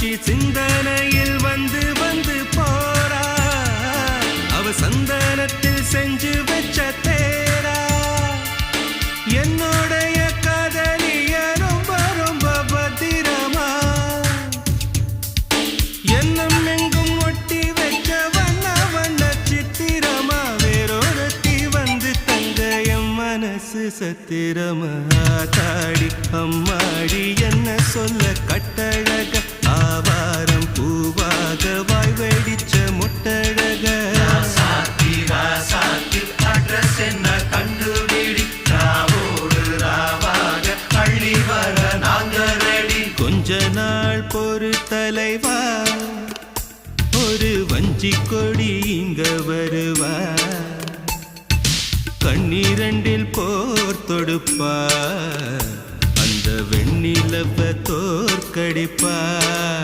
மீனாட்சி சிந்தனையில் வந்து வந்து போறா அவ சந்தனத்தில் செஞ்சு வச்ச தேரா என்னுடைய காதலிய ரொம்ப ரொம்ப பத்திரமா என்னும் எங்கும் ஒட்டி வச்ச வண்ண வண்ண சித்திரமா வேறொருத்தி வந்து தங்க என் மனசு சத்திரமா தாடி அம்மாடி என்ன சொல்ல கட்டழக ஆவாரம் பூவாக வாய் வெடிச்ச முட்டழக அட்ரஸ் என்ன கண்டுபிடி ராவோடு ராவாக அள்ளி வர நாங்க ரெடி கொஞ்ச நாள் பொறு தலைவா ஒரு வஞ்சி கொடி இங்க வருவா கண்ணீரண்டில் போர் தொடுப்பா அந்த வெண்ணிலவ தோற்கடிப்பா